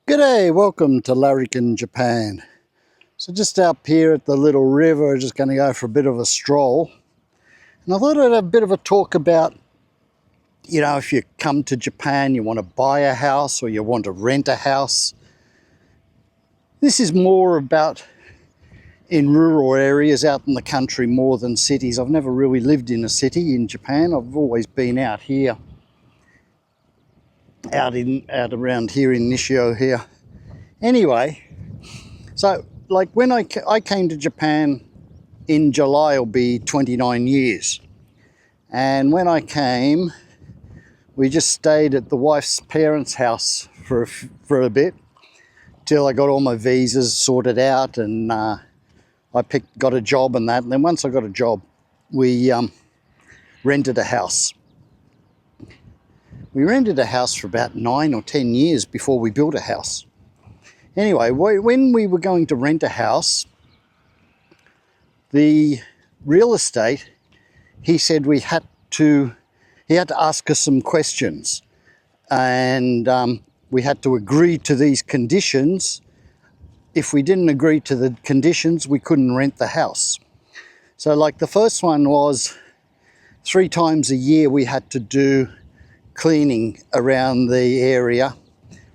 G'day, welcome to Larrikin, Japan. So just up here at the little river, just going to go for a bit of a stroll. And I thought I'd have a bit of a talk about, if you come to Japan, you want to buy a house or you want to rent a house. This is more about in rural areas out in the country more than cities. I've never really lived in a city in Japan. I've always been out here. Out around here in Nishio here. Anyway, so like when I came to Japan in July, it'll be 29 years. And when I came, we just stayed at the wife's parents' house for a bit till I got all my visas sorted out and I got a job and that. And then once I got a job, we rented a house. We rented a house for about 9 or 10 years before we built a house. Anyway, when we were going to rent a house, the real estate, he said he had to ask us some questions. And we had to agree to these conditions. If we didn't agree to the conditions, we couldn't rent the house. So like the first one was 3 times a year we had to do cleaning around the area,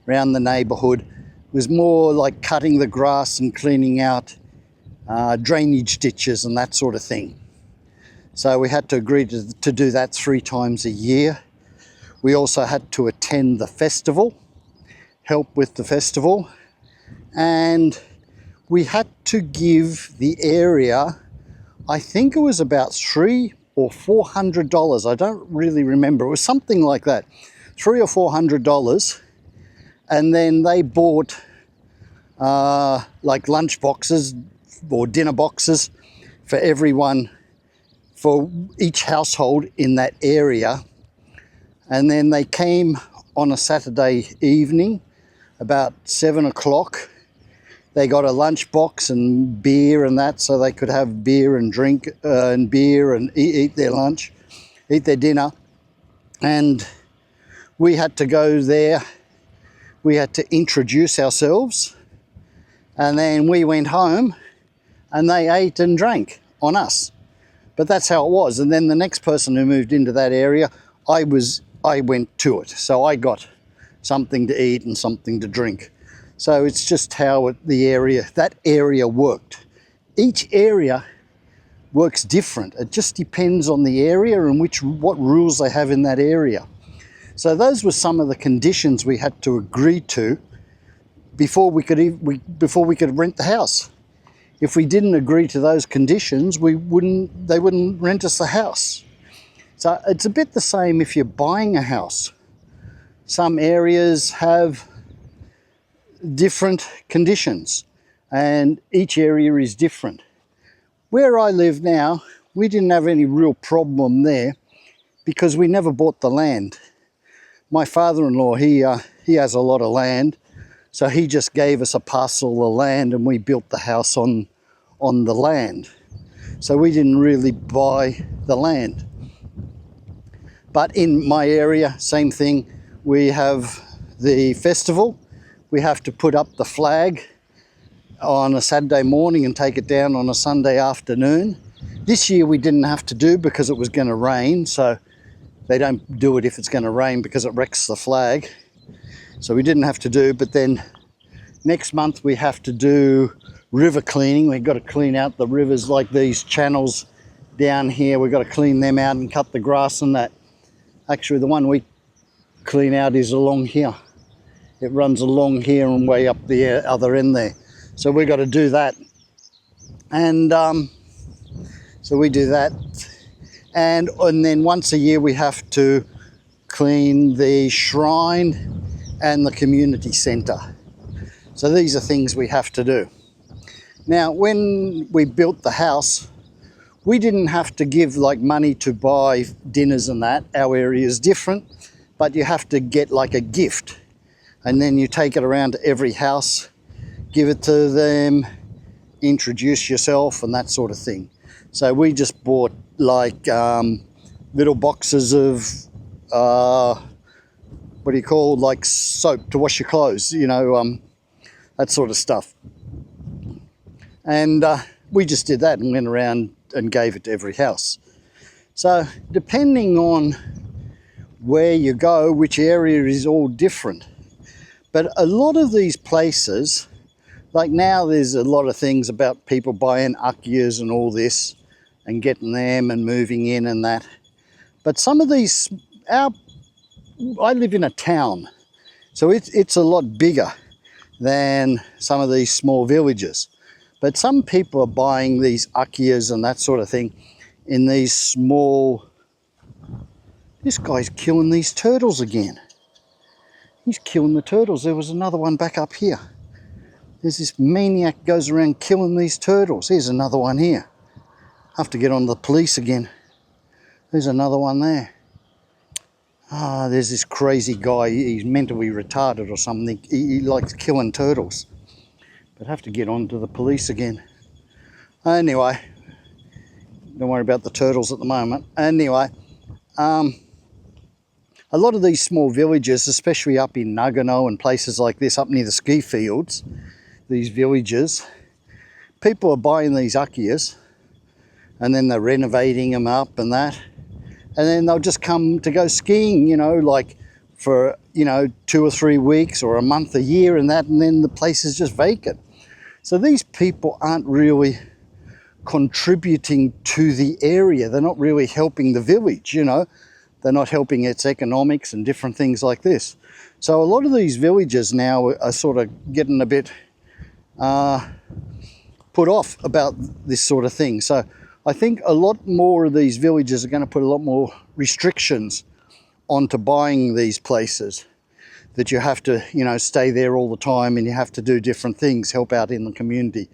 around the neighbourhood. It was more like cutting the grass and cleaning out drainage ditches and that sort of thing. So we had to agree to do that 3 times a year. We also had to attend the festival, help with the festival, and we had to give the area, I think it was about $300 or $400. I don't really remember. It was something like that, $300 or $400. And then they bought like lunch boxes or dinner boxes for everyone, for each household in that area. And then they came on a Saturday evening about 7 o'clock. They got a lunch box and beer and that, so they could have beer and drink and beer and eat their lunch, eat their dinner. And we had to go there. We had to introduce ourselves. And then we went home and they ate and drank on us. But that's how it was. And then the next person who moved into that area, I went to it. So I got something to eat and something to drink. So it's just how that area worked. Each area works different. It just depends on the area and what rules they have in that area. So those were some of the conditions we had to agree to before we could rent the house. If we didn't agree to those conditions, they wouldn't rent us the house. So it's a bit the same if you're buying a house. Some areas have different conditions and each area is different. Where I live now, we didn't have any real problem there because we never bought the land. My father-in-law, he has a lot of land, so he just gave us a parcel of land and we built the house on the land. So we didn't really buy the land. But in my area, same thing, we have the festival. We have to put up the flag on a Saturday morning and take it down on a Sunday afternoon. This year we didn't have to do because it was going to rain, so they don't do it if it's going to rain because it wrecks the flag. So we didn't have to do, but then next month we have to do river cleaning. We've got to clean out the rivers, like these channels down here. We've got to clean them out and cut the grass and that. Actually, the one we clean out is along here. It runs along here and way up the other end there. So we've got to do that. And so we do that. And then once a year we have to clean the shrine and the community centre. So these are things we have to do. Now, when we built the house, we didn't have to give like money to buy dinners and that. Our area is different, but you have to get like a gift. And then you take it around to every house, give it to them, introduce yourself and that sort of thing. So we just bought like little boxes of what do you call, like soap to wash your clothes, you know, that sort of stuff. And we just did that and went around and gave it to every house. So depending on where you go, which area is all different. But a lot of these places, like now there's a lot of things about people buying akiyas and all this and getting them and moving in and that. But some of these, I live in a town, so it's a lot bigger than some of these small villages. But some people are buying these akiyas and that sort of thing in these small... This guy's killing these turtles again. He's killing the turtles. There was another one back up here. There's this maniac goes around killing these turtles. Here's another one here. I have to get on the police again. There's another one there. There's this crazy guy. He's mentally retarded or something. He likes killing turtles. But I have to get on to the police again. Anyway, don't worry about the turtles at the moment. Anyway, a lot of these small villages, especially up in Nagano and places like this, up near the ski fields, these villages, people are buying these akiyas and then they're renovating them up and that. And then they'll just come to go skiing, you know, like for, you know, 2 or 3 weeks or a month, a year and that, and then the place is just vacant. So these people aren't really contributing to the area. They're not really helping the village, you know. They're not helping its economics and different things like this. So a lot of these villages now are sort of getting a bit put off about this sort of thing. So I think a lot more of these villages are going to put a lot more restrictions onto buying these places. That you have to, you know, stay there all the time and you have to do different things, help out in the community.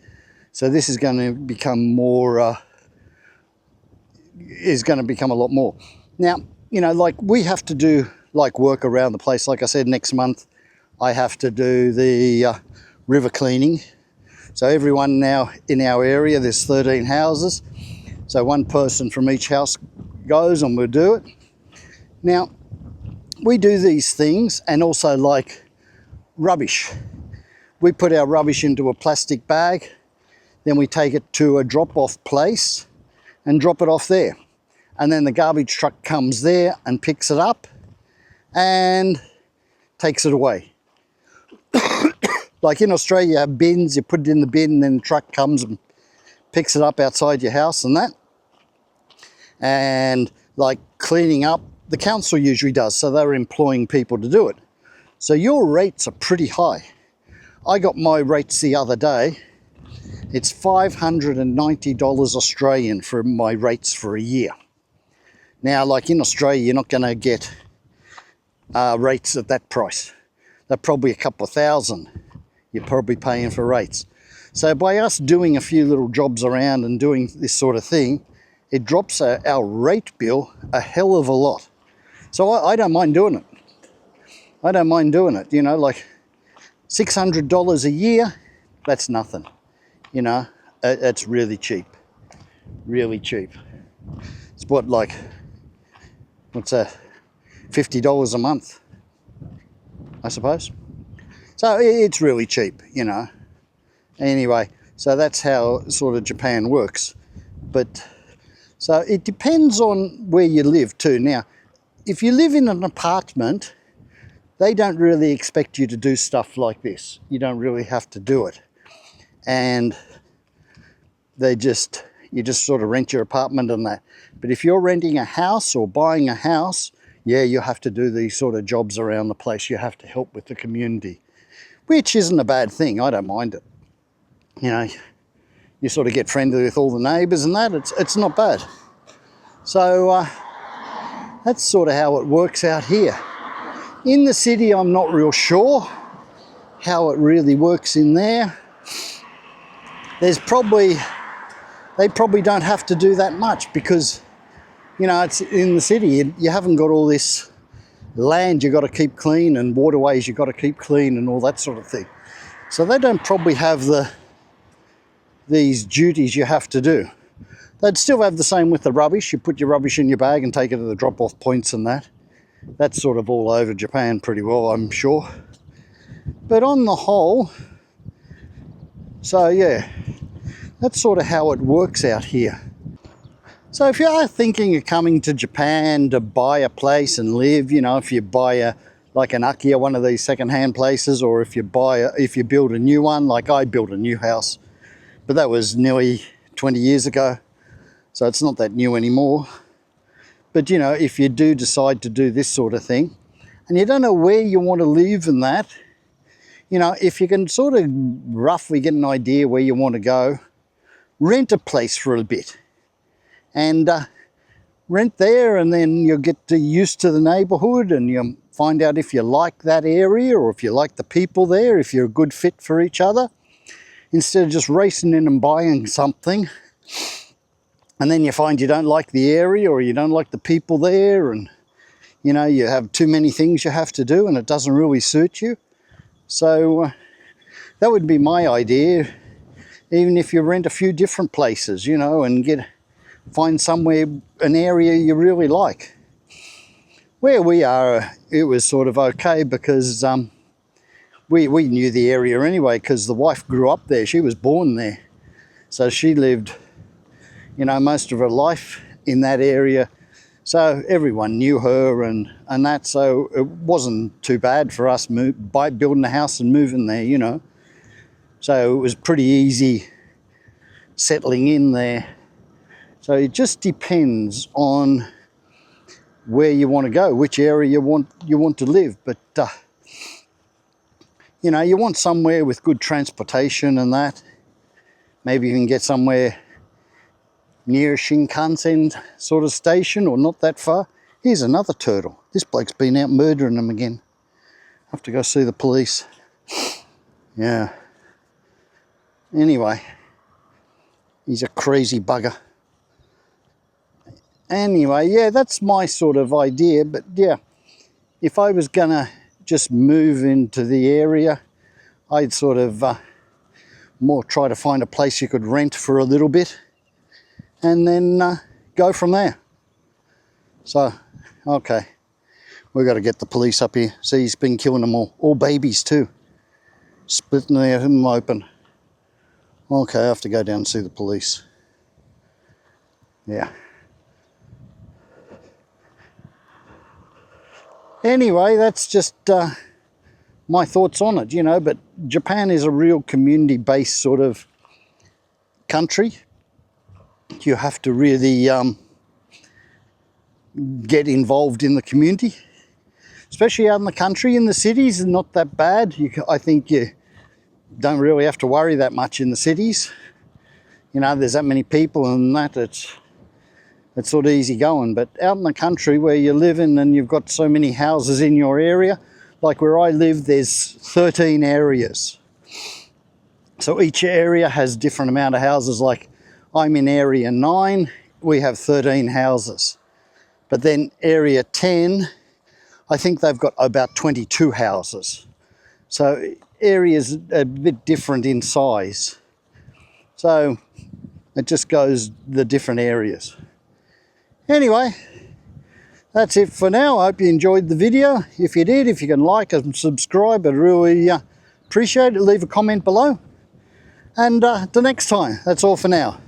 So this is going to become more, a lot more. Now, you know, like we have to do like work around the place. Like I said, next month I have to do the river cleaning. So everyone now in our area, there's 13 houses. So one person from each house goes and we'll do it. Now, we do these things, and also like rubbish. We put our rubbish into a plastic bag, then we take it to a drop-off place and drop it off there. And then the garbage truck comes there and picks it up and takes it away. Like in Australia, you have bins, you put it in the bin, and then the truck comes and picks it up outside your house and that. And like cleaning up, the council usually does, so they're employing people to do it. So your rates are pretty high. I got my rates the other day. It's $590 Australian for my rates for a year. Now, like in Australia, you're not going to get rates at that price. They're probably a couple of thousand you're probably paying for rates. So by us doing a few little jobs around and doing this sort of thing, it drops our rate bill a hell of a lot. So I don't mind doing it. I don't mind doing it, you know, like $600 a year, that's nothing, you know. It's really cheap, really cheap. It's what, like, what's that, $50 a month, I suppose. So it's really cheap, you know. Anyway, so that's how sort of Japan works. But so it depends on where you live too. Now, if you live in an apartment, they don't really expect you to do stuff like this. You don't really have to do it. And you just sort of rent your apartment and that. But if you're renting a house or buying a house, yeah, you have to do these sort of jobs around the place. You have to help with the community, which isn't a bad thing. I don't mind it. You know, you sort of get friendly with all the neighbours and that. It's not bad. So that's sort of how it works out here. In the city, I'm not real sure how it really works in there. They probably don't have to do that much because, you know, it's in the city. You haven't got all this land you've got to keep clean and waterways you've got to keep clean and all that sort of thing. So they don't probably have these duties you have to do. They'd still have the same with the rubbish. You put your rubbish in your bag and take it to the drop-off points and that. That's sort of all over Japan pretty well, I'm sure. But on the whole, so yeah, that's sort of how it works out here. So if you are thinking of coming to Japan to buy a place and live, you know, if you buy like an akiya, one of these second-hand places, or if you build a new one, like I built a new house, but that was nearly 20 years ago, so it's not that new anymore. But you know, if you do decide to do this sort of thing, and you don't know where you want to live and that, you know, if you can sort of roughly get an idea where you want to go, rent a place for a bit. And rent there, and then you'll get used to the neighbourhood, and you'll find out if you like that area or if you like the people there, if you're a good fit for each other, instead of just racing in and buying something and then you find you don't like the area or you don't like the people there, and you know, you have too many things you have to do and it doesn't really suit you. So that would be my idea, even if you rent a few different places, you know, and find somewhere, an area you really like. Where we are, it was sort of okay because we knew the area anyway, because the wife grew up there. She was born there, so she lived, you know, most of her life in that area, so everyone knew her and that, so it wasn't too bad for us by building a house and moving there, you know. So it was pretty easy settling in there. So it just depends on where you want to go, which area you want to live. But you know, you want somewhere with good transportation and that. Maybe you can get somewhere near a Shinkansen sort of station, or not that far. Here's another turtle. This bloke's been out murdering them again. I have to go see the police. Yeah. Anyway, he's a crazy bugger. Anyway, yeah, that's my sort of idea. But yeah, if I was gonna just move into the area, I'd sort of more try to find a place you could rent for a little bit and then go from there. So, okay, we've got to get the police up here. See, he's been killing them all babies too, splitting them open. Okay, I have to go down and see the police. Yeah. Anyway, that's just my thoughts on it, you know. But Japan is a real community-based sort of country. You have to really get involved in the community, especially out in the country. In the cities, not that bad. I think you don't really have to worry that much in the cities. You know, there's that many people and that, it's sort of easy going. But out in the country where you live in and you've got so many houses in your area, like where I live, there's 13 areas. So each area has different amount of houses. Like I'm in area 9, we have 13 houses. But then area 10, I think they've got about 22 houses. So areas a bit different in size. So it just goes the different areas. Anyway, that's it for now. I hope you enjoyed the video. If you did, if you can like and subscribe, I'd really appreciate it. Leave a comment below. And till next time, that's all for now.